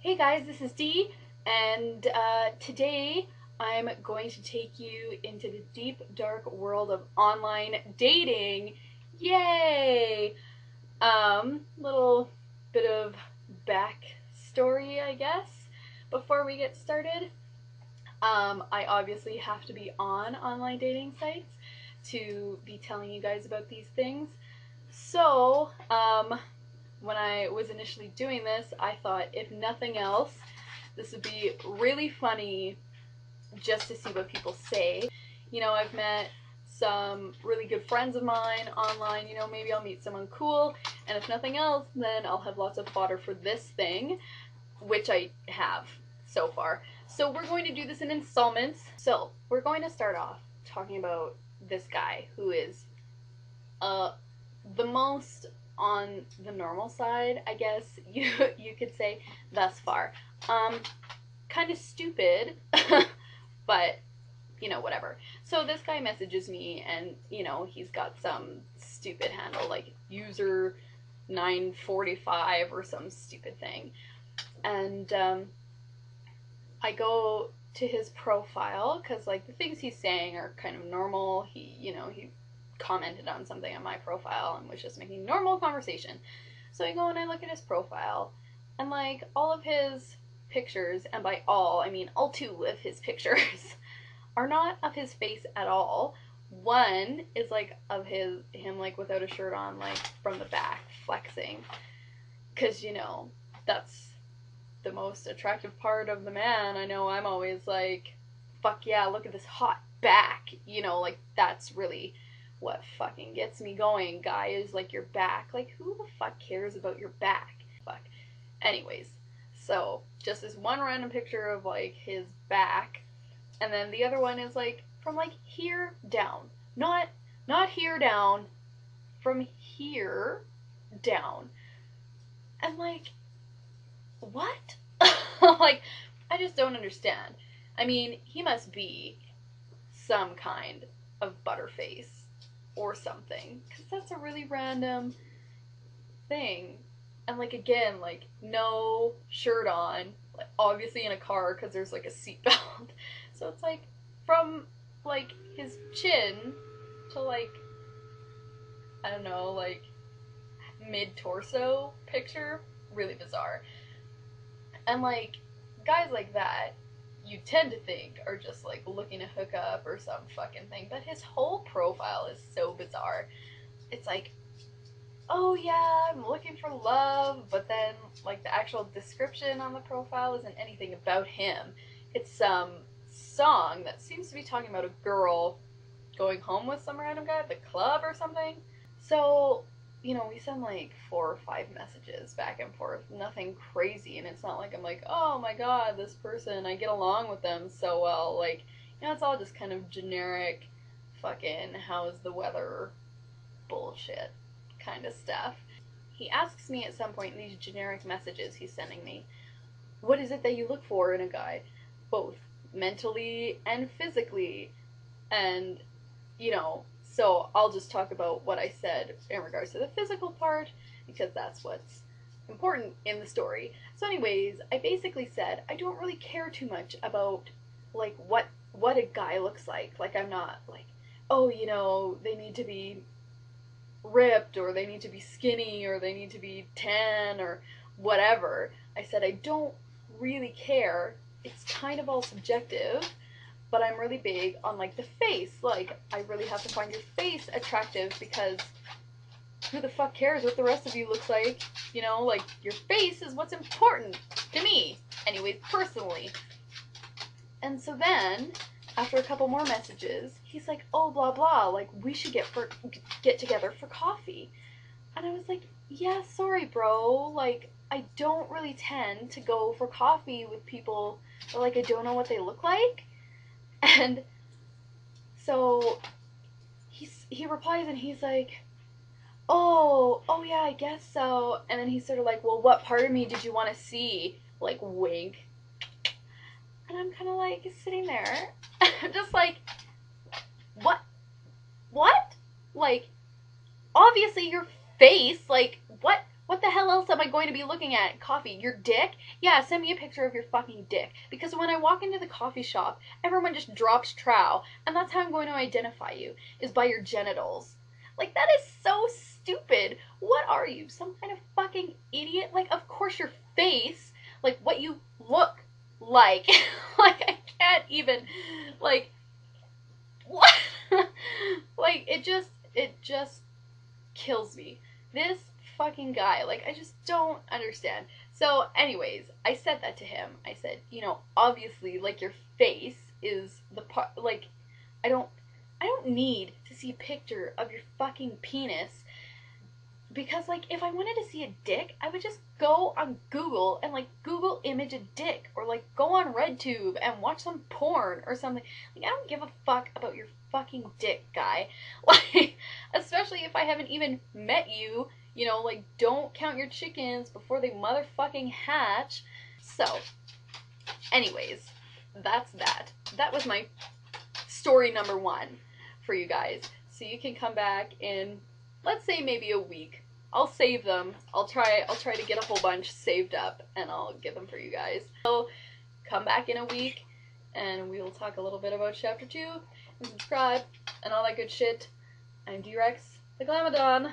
Hey guys, this is Dee, and today I'm going to take you into the deep, dark world of online dating. Yay! Little bit of backstory, I guess, before we get started. I obviously have to be on online dating sites to be telling you guys about these things. So, when I was initially doing this, I thought, if nothing else, this would be really funny just to see what people say. You know, I've met some really good friends of mine online, you know, maybe I'll meet someone cool, and if nothing else, then I'll have lots of fodder for this thing, which I have so far. So we're going to do this in installments. So we're going to start off talking about this guy who is the most on the normal side, I guess you could say, thus far. Kind of stupid, but you know, whatever. So this guy messages me, and you know, he's got some stupid handle like user 945 or some stupid thing, and I go to his profile because like the things he's saying are kind of normal. He commented on something on my profile and was just making normal conversation. So I go and I look at his profile, and like all of his pictures, and by all I mean all two of his pictures, are not of his face at all. One is like of him like without a shirt on, like from the back, flexing, because you know that's the most attractive part of the man. I know I'm always like, fuck yeah, look at this hot back, you know, like that's really what fucking gets me going, guy, is like your back. Like, who the fuck cares about your back? Fuck. Anyways, so just this one random picture of like his back, and then the other one is like from like here down, not here down, from here down, and like, what? Like, I just don't understand. I mean, he must be some kind of butterface or something, because that's a really random thing. And like, again, like no shirt on, like obviously in a car because there's like a seatbelt. So it's like from like his chin to like, I don't know, like mid torso picture. Really bizarre. And like guys like that, you tend to think are just like looking to hook up or some fucking thing, but his whole profile is so bizarre. It's like, oh yeah, I'm looking for love, but then like the actual description on the profile isn't anything about him. It's some song that seems to be talking about a girl going home with some random guy at the club or something. So, you know, we send like 4 or 5 messages back and forth, nothing crazy, and it's not like I'm like, oh my god, this person, I get along with them so well. Like, you know, it's all just kind of generic fucking how's the weather bullshit kind of stuff. He asks me at some point in these generic messages he's sending me, what is it that you look for in a guy, both mentally and physically? And, you know, so I'll just talk about what I said in regards to the physical part, because that's what's important in the story. So anyways, I basically said I don't really care too much about like what a guy looks like. Like, I'm not like, oh, you know, they need to be ripped, or they need to be skinny, or they need to be tan, or whatever. I said I don't really care. It's kind of all subjective. But I'm really big on like the face. Like, I really have to find your face attractive, because who the fuck cares what the rest of you looks like? You know, like your face is what's important to me. Anyways, personally. And so then, after a couple more messages, he's like, oh, blah, blah, like, we should get together for coffee. And I was like, yeah, sorry, bro. Like, I don't really tend to go for coffee with people that, like, I don't know what they look like. And so he replies, and he's like, oh yeah, I guess so. And then he's sort of like, well, what part of me did you want to see? Like, wink. And I'm kind of like sitting there, just like, what? Like, obviously your face, like, what What the hell else am I going to be looking at? Coffee? Your dick? Yeah, send me a picture of your fucking dick. Because when I walk into the coffee shop, everyone just drops trow, and that's how I'm going to identify you, is by your genitals. Like, that is so stupid. What are you, some kind of fucking idiot? Like, of course your face, like, what you look like. Like, I can't even, like, what? Like, it just kills me. This fucking guy, like, I just don't understand. So, anyways, I said that to him. I said, you know, obviously, like, your face is the part, like, I don't need to see a picture of your fucking penis, because, like, if I wanted to see a dick, I would just go on Google and, like, Google image a dick, or, like, go on RedTube and watch some porn or something. Like, I don't give a fuck about your fucking dick, guy. Like, especially if I haven't even met you, you know, like, don't count your chickens before they motherfucking hatch. So, anyways, that's that. That was my story number 1 for you guys. So you can come back in, let's say, maybe a week. I'll save them. I'll try to get a whole bunch saved up, and I'll get them for you guys. So come back in a week, and we will talk a little bit about chapter 2, and subscribe, and all that good shit. I'm D-Rex, the Glamadon.